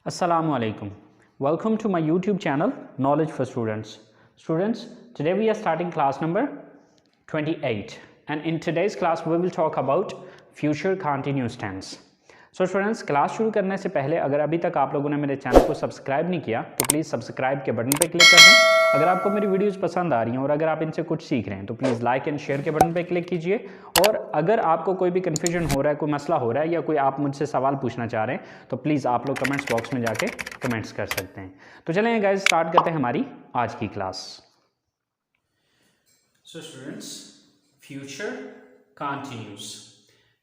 Assalamu alaikum. Welcome to my YouTube channel Knowledge for Students. Students, today we are starting class number 28 and in today's class we will talk about future continuous tense. So students, class शुरू करने से पहले अगर अभी तक आप लोगों ने मेरे चैनल को सब्सक्राइब नहीं किया तो प्लीज़ सब्सक्राइब के बटन पर क्लिक कर दें। अगर आपको मेरी वीडियोस पसंद आ रही हैं और अगर आप इनसे कुछ सीख रहे हैं तो प्लीज़ लाइक एंड शेयर के बटन पर क्लिक कीजिए। और अगर आपको कोई भी कन्फ्यूजन हो रहा है, कोई मसला हो रहा है या कोई आप मुझसे सवाल पूछना चाह रहे हैं तो प्लीज़ आप लोग कमेंट्स बॉक्स में जाके कमेंट्स कर सकते हैं। तो चलें गाइज, स्टार्ट करते हैं हमारी आज की class. So students, future continuous.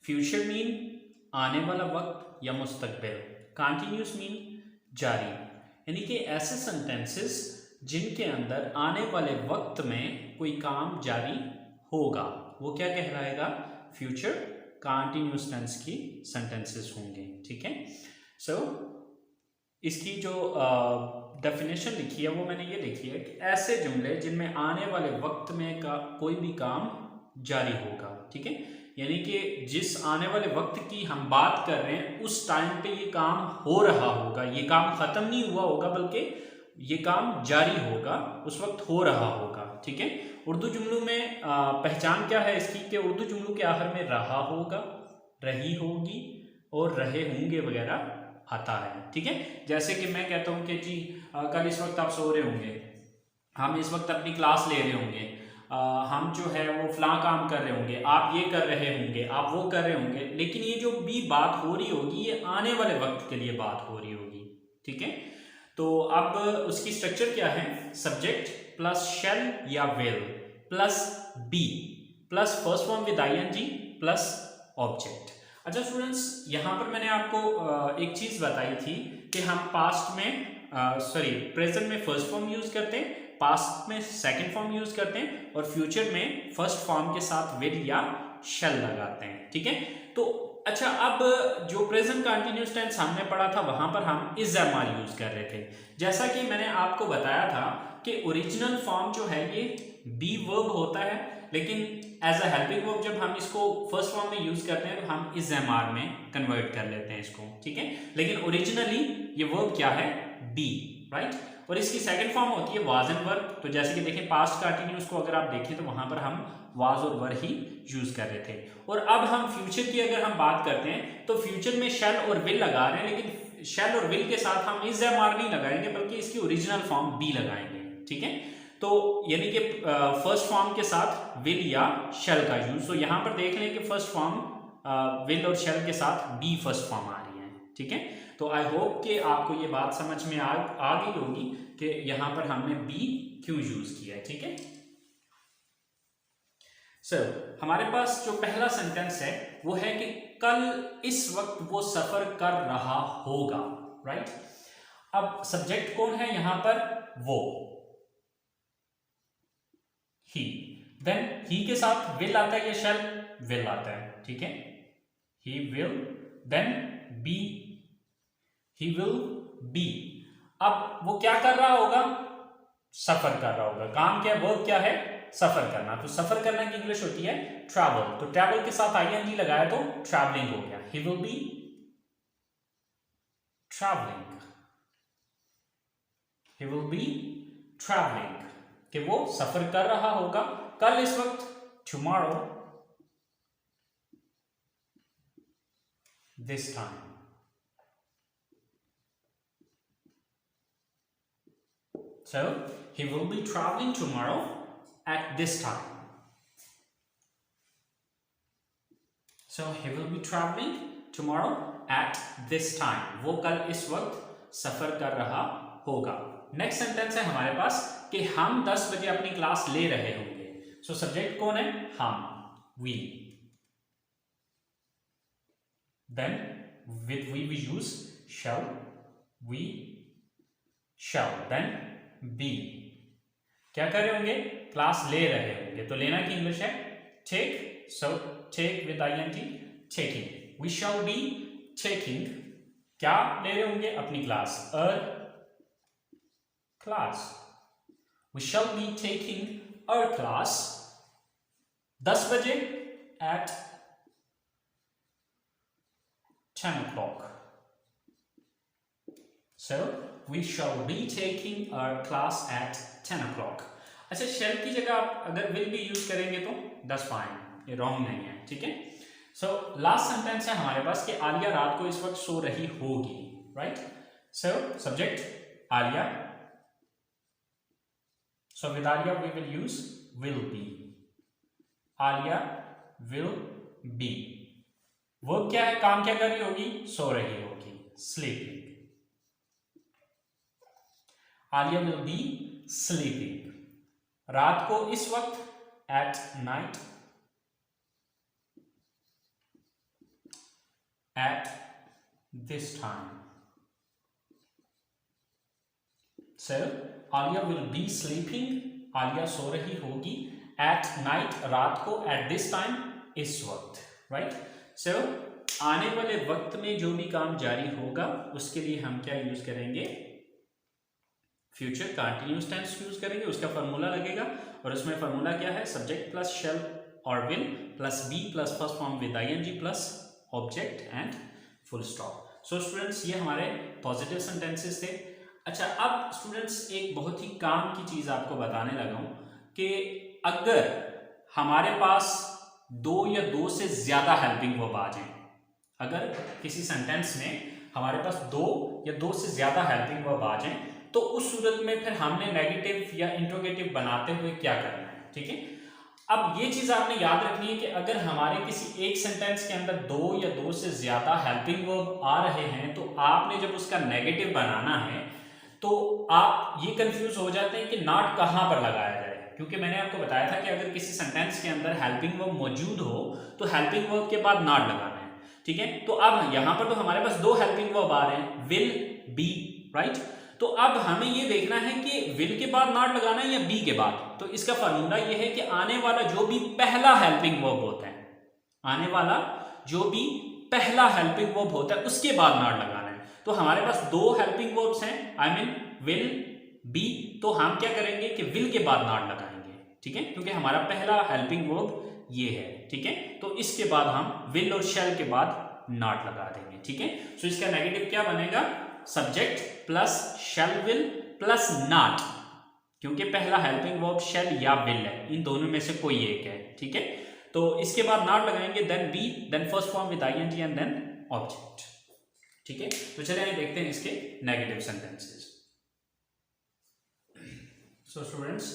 Future mean आने वाला वक्त या मुस्तकबिल, कंटिन्यूस मीन जारी, यानी कि ऐसे सेंटेंसेस जिनके अंदर आने वाले वक्त में कोई काम जारी होगा वो क्या कहलाएगा? फ्यूचर कंटिन्यूस टेंस की सेंटेंसेस होंगे। ठीक है। सो इसकी जो डेफिनेशन लिखी है वो मैंने ये लिखी है कि ऐसे जुमले जिनमें आने वाले वक्त में कोई भी काम जारी होगा। ठीक है, यानी कि जिस आने वाले वक्त की हम बात कर रहे हैं उस टाइम पे ये काम हो रहा होगा, ये काम खत्म नहीं हुआ होगा बल्कि ये काम जारी होगा, उस वक्त हो रहा होगा। ठीक है। उर्दू जुमलों में पहचान क्या है इसकी कि उर्दू जुमलों के आखिर में रहा होगा, रही होगी और रहे होंगे वगैरह आता है। ठीक है। जैसे कि मैं कहता हूँ कि जी कल इस वक्त आप सो रहे होंगे, हम इस वक्त अपनी क्लास ले रहे होंगे, हम जो है वो फलां काम कर रहे होंगे, आप ये कर रहे होंगे, आप वो कर रहे होंगे, लेकिन ये जो भी बात हो रही होगी ये आने वाले वक्त के लिए बात हो रही होगी। ठीक है। तो अब उसकी स्ट्रक्चर क्या है? सब्जेक्ट प्लस शेल या will plus be plus first form with ING plus object. अच्छा स्टूडेंट्स, यहाँ पर मैंने आपको एक चीज बताई थी कि हम पास्ट में प्रेजेंट में फर्स्ट फॉर्म यूज करते हैं, पास्ट में सेकंड फॉर्म यूज करते हैं और फ्यूचर में फर्स्ट फॉर्म के साथ विल या शेल लगाते हैं। ठीक है। तो अच्छा, अब जो प्रेजेंट कंटिन्यूअस टेंस हमने पढ़ा था वहां पर हम इज एम आर यूज कर रहे थे। जैसा कि मैंने आपको बताया था कि ओरिजिनल फॉर्म जो है ये बी वर्ब होता है, लेकिन एज अ हेल्पिंग वर्ब जब हम इसको फर्स्ट फॉर्म में यूज करते हैं तो हम इज एम आर में कन्वर्ट कर लेते हैं इसको। ठीक है। लेकिन ओरिजिनली ये वर्ब क्या है? Be, right. और इसकी सेकंड फॉर्म होती है वाज एंड वर। तो जैसे कि देखें पास्ट कंटिन्यूअस को अगर आप देखें तो वहां पर हम वाज और वर ही यूज कर रहे थे। और अब हम फ्यूचर की अगर हम बात करते हैं तो फ्यूचर में शेल और विल लगा रहे हैं, लेकिन शेल और विल के साथ हम इज एम आर नहीं लगाएंगे बल्कि इसकी ओरिजिनल फॉर्म बी लगाएंगे। ठीक है। तो यानी कि फर्स्ट फॉर्म के साथ विल या शेल का यूज। तो यहां पर देख लें कि फर्स्ट फॉर्म विल और शेल के साथ बी फर्स्ट फॉर्म आ रही है। ठीक है। तो आई होप कि आपको ये बात समझ में आ गई होगी कि यहां पर हमने बी क्यों यूज किया है। ठीक है। सर हमारे पास जो पहला सेंटेंस है वो है कि कल इस वक्त वो सफर कर रहा होगा, राइट। अब सब्जेक्ट कौन है यहां पर? वो, ही। देन ही के साथ विल आता है या शेल? विल आता है। ठीक है। He will, then be, he will be. अब वो क्या कर रहा होगा? सफर कर रहा होगा। काम क्या है? वर्ब क्या है? सफर करना। तो सफर करना की इंग्लिश होती है ट्रैवल। तो ट्रैवल के साथ आईएनजी लगाया तो ट्रैवलिंग हो गया। ही will be travelling, he will be travelling, कि वो सफर कर रहा होगा कल इस वक्त, tomorrow this time. So he will be traveling tomorrow at this time. So he will be traveling tomorrow at this time. वो कल इस वक्त सफर कर रहा होगा। नेक्स्ट सेंटेंस है हमारे पास कि हम 10 बजे अपनी क्लास ले रहे होंगे। सो सब्जेक्ट कौन है? हम, we. Then with we use shall, we shall. Then be, क्या कर रहे होंगे? क्लास ले रहे होंगे। तो लेना की इंग्लिश है take. So take with ING, taking. We shall be taking, क्या ले रहे होंगे? अपनी class, a class. We shall be taking a class 10 बजे at 10 o'clock. So we shall be taking our class at 10 o'clock. अच्छा, shall की जगह आप अगर will be यूज करेंगे तो that's fine, ये रॉन्ग नहीं है, ठीक है. So लास्ट सेंटेंस है हमारे पास कि आलिया रात को इस वक्त सो रही होगी, right. So subject Alia. So with Alia we will use will be. Alia will be. Verb क्या है, काम क्या कर रही होगी, सो रही होगी, sleeping. Alia will be sleeping. रात को इस वक्त at night. At this time. So Alia will be sleeping. Alia सो रही होगी at night, रात को, at this time, इस वक्त, right. So आने वाले वक्त में जो भी काम जारी होगा उसके लिए हम क्या यूज करेंगे, फ्यूचर कंटिन्यूअस टेंस यूज करेंगे. उसका फॉर्मूला लगेगा और उसमें फॉर्मूला क्या है, सब्जेक्ट प्लस शैल और will plus be plus first form with ING plus object and full stop. So students ये हमारे पॉजिटिव सेंटेंसेस थे. अच्छा, अब स्टूडेंट्स एक बहुत ही काम की चीज आपको बताने लगा हूं कि अगर हमारे पास दो या दो से ज्यादा हेल्पिंग वर्ब आ जाए, अगर किसी सेंटेंस में हमारे पास दो या दो से ज्यादा हेल्पिंग वर्ब आ जाए तो उस सूरत में फिर हमने नेगेटिव या इंट्रोगेटिव बनाते हुए क्या करना है, ठीक है. अब ये चीज आपने याद रखनी है कि अगर हमारे किसी एक सेंटेंस के अंदर दो या दो से ज्यादा हेल्पिंग वर्ब आ रहे हैं तो आपने जब उसका नेगेटिव बनाना है तो आप ये कंफ्यूज हो जाते हैं कि नॉट कहां पर लगाया जाए, क्योंकि मैंने आपको बताया था कि अगर किसी सेंटेंस के अंदर हेल्पिंग वर्ब मौजूद हो तो हेल्पिंग वर्ब के बाद नॉट लगाना है, ठीक है. तो अब यहां पर तो हमारे पास दो हेल्पिंग वर्ब आ रहे हैं, विल, बी, राइट. तो अब हमें ये देखना है कि विल के बाद नॉट लगाना है या बी के बाद. तो इसका फॉर्मूला ये है कि आने वाला जो भी पहला हेल्पिंग वर्ब होता है, आने वाला जो भी पहला हेल्पिंग वर्ब होता है उसके बाद नॉट लगाना है. तो हमारे पास दो हेल्पिंग वर्ब्स हैं, आई मीन विल, बी. तो हम क्या करेंगे कि विल के बाद नॉट लगाएंगे, ठीक है, क्योंकि हमारा पहला हेल्पिंग वर्ब ये है, ठीक है. तो इसके बाद हम विल और शैल के बाद नॉट लगा देंगे, ठीक है. सो इसका नेगेटिव क्या बनेगा, subject plus shell will plus not, क्योंकि पहला हेल्पिंग वर्ब शैल या विल है, इन दोनों में से कोई एक है, ठीक है. तो इसके बाद नॉट लगाएंगे, then be, then first form with ING and then object, ठीक है. तो चलिए देखते हैं इसके negative sentences. So students,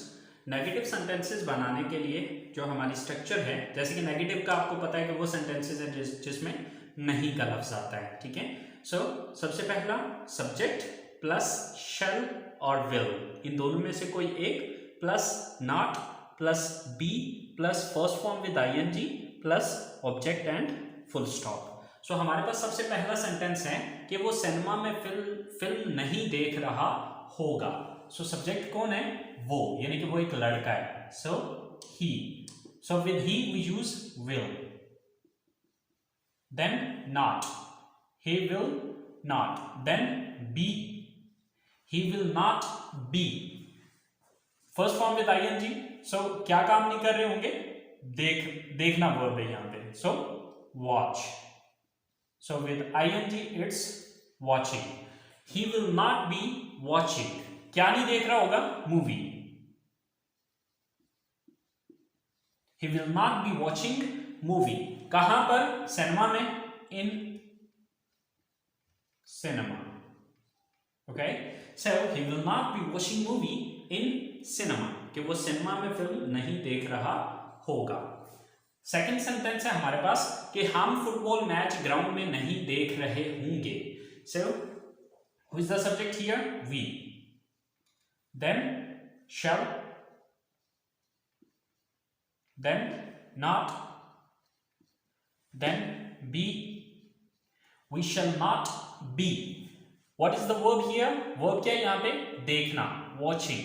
negative sentences बनाने के लिए जो हमारी स्ट्रक्चर है, जैसे कि नेगेटिव का आपको पता है कि वो सेंटेंसेस है जिसमें नहीं का लफ्ज आता है, ठीक है. सो सबसे पहला सब्जेक्ट प्लस शैल और विल, इन दोनों में से कोई एक, plus not plus be plus first form with ING plus object and full stop. So हमारे पास सबसे पहला सेंटेंस है कि वो सिनेमा में फिल्म नहीं देख रहा होगा. सो सब्जेक्ट कौन है, वो, यानी कि वो एक लड़का है. So he. So with he we use will. Then not, he will not. Then be, he will not be. First form with ing. So क्या काम नहीं कर रहे होंगे, देखना वर्ब है यहाँ पे. So watch. So with ing it's watching. He will not be watching. क्या नहीं देख रहा होगा, movie. He will not be watching movie. कहां पर, सिनेमा में, in cinema. Okay, so he will not be watching movie in cinema, कि वो सिनेमा में फिल्म नहीं देख रहा होगा. सेकंड सेंटेंस है हमारे पास कि हम फुटबॉल मैच ग्राउंड में नहीं देख रहे होंगे. So who is the subject here, we. Then shall, then not, then be. We shall not be. What is the verb here? Verb क्या है यहाँ पे, देखना, watching.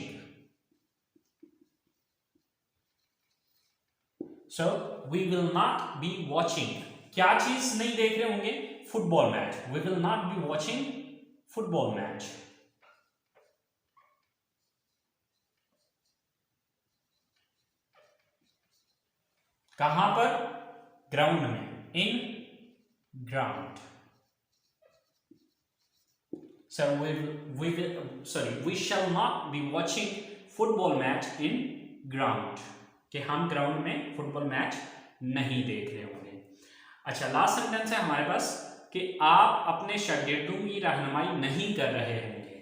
So we will not be watching. क्या चीज नहीं देख रहे होंगे, football match. We will not be watching football match. कहां पर, ग्राउंड में, in ground. So we shall not be watching football match in ground. कि हम ग्राउंड में फुटबॉल मैच नहीं देख रहे होंगे. अच्छा, लास्ट सेंटेंस है हमारे पास कि आप अपने शागिर्दों की रहनुमाई नहीं कर रहे होंगे.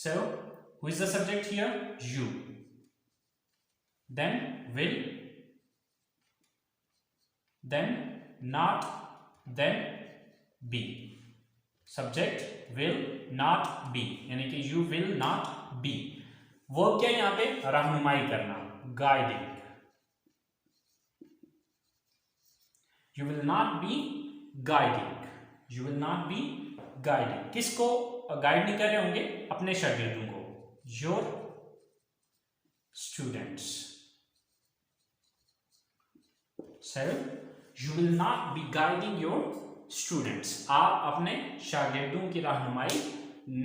So who is the subject here? You. Then will, then not, then be. Subject will not be, यानी कि you will not be. Verb क्या है यहां पे? रहनुमाई करना, guiding. You will not be guiding. You will not be guiding. किसको guide नहीं कर रहे होंगे? अपने शागिर्दों को. Your students. So you will not be guiding your students. आप अपने शागिर्दों की रहनुमाई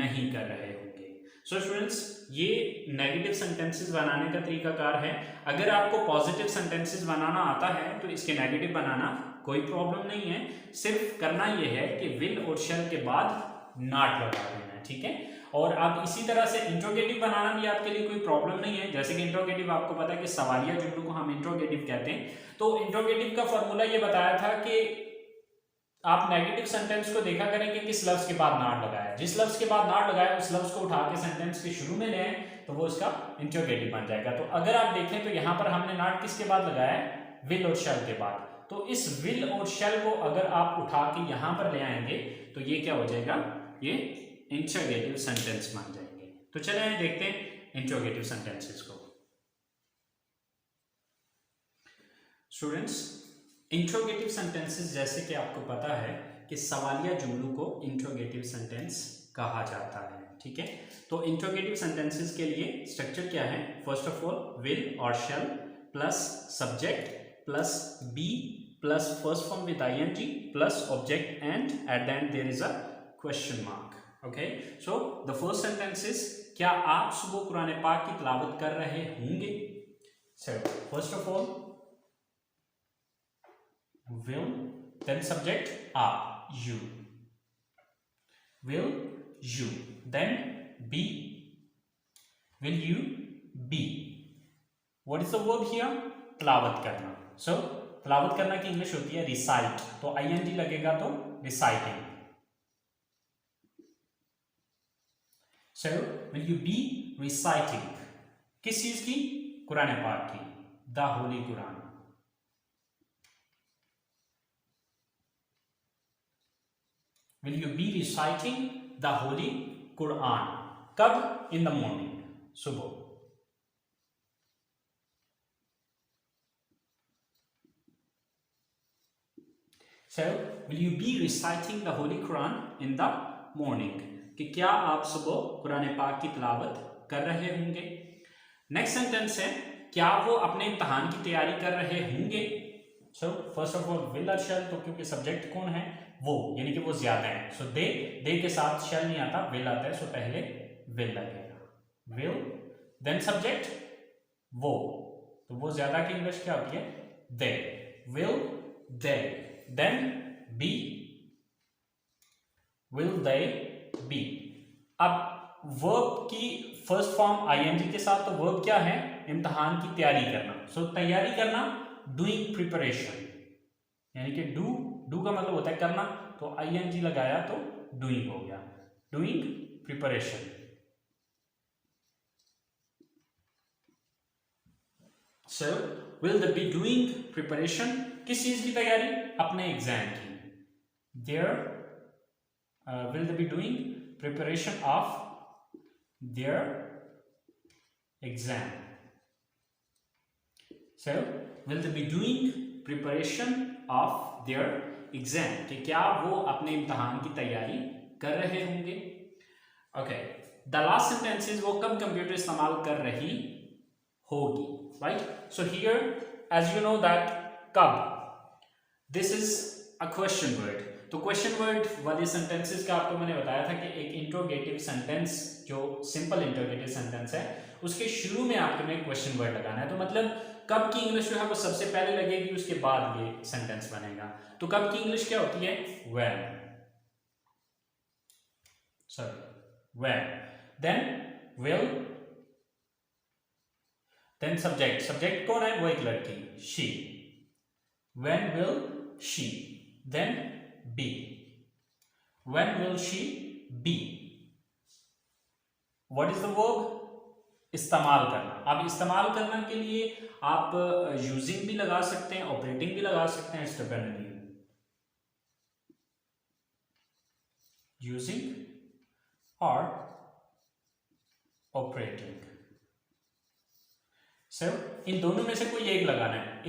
नहीं कर रहे होंगे. So students, ये नेगेटिव सेंटेंसेस बनाने का तरीकाकार है. अगर आपको पॉजिटिव सेंटेंसेस बनाना आता है तो इसके नेगेटिव बनाना कोई प्रॉब्लम नहीं है. सिर्फ करना यह है कि विल और शैल के बाद नॉट लगा देना है. ठीक है. और अब इसी तरह से इंट्रोगेटिव बनाना भी आपके लिए कोई प्रॉब्लम नहीं है. जैसे कि इंट्रोगेटिव आपको पता है कि सवालिया जुमलों को हम इंट्रोगेटिव कहते हैं. तो इंट्रोगेटिव का फॉर्मूला ये बताया था कि आप नेगेटिव सेंटेंस को देखा करें कि किस लफ्ज के बाद नॉट लगाया. जिस लफ्ज के बाद नॉट लगाया उस लफ्ज को उठा के सेंटेंस के शुरू में ले आए तो वो उसका इंट्रोगेटिव बन जाएगा. तो अगर आप देखें तो यहाँ पर हमने नॉट किसके बाद लगाया है? विल और शैल के बाद. तो इस विल और शैल को अगर आप उठा के यहां पर ले आएंगे तो ये क्या हो जाएगा? ये इंट्रोगेटिव सेंटेंस बन जाएंगे. तो चलिए देखते हैं इंट्रोगेटिव सेंटेंसेस को. स्टूडेंट्स, इंट्रोगेटिव सेंटेंसेस जैसे कि आपको पता है कि सवालिया जुमलों को इंट्रोगेटिव सेंटेंस कहा जाता है. ठीक है. तो इंट्रोगेटिव सेंटेंसेस के लिए स्ट्रक्चर क्या है? फर्स्ट ऑफ ऑल विल और शैल plus subject plus be plus first form with ing plus object and at the end there is a question mark. Okay, so the first sentence is क्या आप सुबह कुरान पाक की तिलावत कर रहे होंगे? So first of all will, then subject आप, you. Will you, then be, will you be. What is the verb here? तिलावत करना. So तिलावत करना की इंग्लिश होती है रिसाइट. तो ing लगेगा तो reciting. So will you be reciting? किस चीज की? कुरान पाक की. The Holi Quran. Will you be reciting the holy Quran? कब? In the morning. सुबह. So, will you be reciting the Holy Quran in the morning? कि क्या आप सुबह कुरान पाक की तिलावत कर रहे होंगे? नेक्स्ट सेंटेंस है क्या वो अपने इम्तहान की तैयारी कर रहे होंगे? So first of all will और शैल. तो क्योंकि सब्जेक्ट कौन है? वो, यानी कि वो ज्यादा है. सो दे के साथ शैल नहीं आता, विल आता है. सो पहले विल लगेगा. विल, देन सब्जेक्ट वो. तो वो ज्यादा की इंग्लिश क्या होती है? They. Will they. Then be, will they be. अब वर्ब की फर्स्ट फॉर्म ing के साथ. तो वर्ब क्या है? इम्तहान की तैयारी करना. सो तैयारी करना, डूइंग प्रिपरेशन, यानी कि डू का मतलब होता है करना. तो ing लगाया तो डूइंग हो गया. Doing preparation. So will they be doing preparation? किस चीज की तैयारी? अपने एग्जाम की. There will they be doing preparation of their exam? So will they be doing preparation of their exam? कि क्या वो अपने इम्तहान की तैयारी कर रहे होंगे? Okay, the last sentence is वो कब कंप्यूटर इस्तेमाल कर रही होगी. Right? So here, as you know that कब, this is a question word. तो क्वेश्चन वर्ड वाले सेंटेंसेस का आपको मैंने बताया था कि एक इंट्रोगेटिव सेंटेंस जो सिंपल इंट्रोगेटिव सेंटेंस है उसके शुरू में आपको क्वेश्चन वर्ड लगाना है. तो मतलब कब की इंग्लिश जो है वो सबसे पहले लगेगी, उसके बाद ये सेंटेंस बनेगा. तो कब की इंग्लिश क्या होती है? When. Sorry, when. Then will, then subject कौन है? वो एक लड़की, she. When will she? Then be. When will she be? What is the verb? इस्तेमाल करना. अब इस्तेमाल करना के लिए आप यूजिंग भी लगा सकते हैं, ऑपरेटिंग भी लगा सकते हैं. It's dependent on you. Using और ऑपरेटिंग. सर इन दोनों में से कोई एक लगाना है.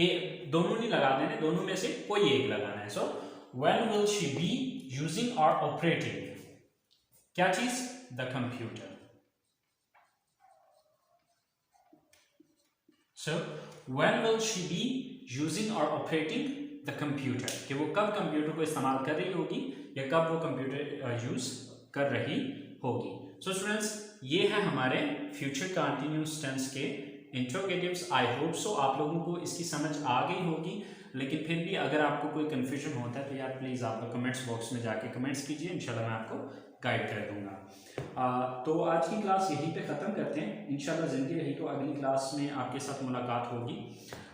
दोनों नहीं लगा देने, दोनों में से कोई एक लगाना है. So when will she be using और ऑपरेटिंग. क्या चीज? The computer. So, when will she be using or operating the computer? कि वो कब कंप्यूटर को इस्तेमाल कर रही होगी या कब वो कंप्यूटर यूज कर रही होगी. सो स्टूडेंट्स, ये है हमारे फ्यूचर कंटिन्यूअस टेंस के इंट्रोगेटिव्स. आई होप सो आप लोगों को इसकी समझ आ गई होगी. लेकिन फिर भी अगर आपको कोई कन्फ्यूजन होता है तो यार प्लीज़ आप लोग कमेंट्स बॉक्स में जाके कमेंट्स कीजिए. इंशाल्लाह मैं आपको गाइड कर दूंगा. तो आज की क्लास यहीं पे ख़त्म करते हैं. इंशाल्लाह ज़िंदगी रही तो अगली क्लास में आपके साथ मुलाकात होगी.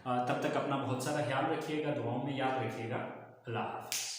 तब तक अपना बहुत सारा ख्याल रखिएगा, दुआओं में याद रखिएगा. अल्लाह हाफ़िज़.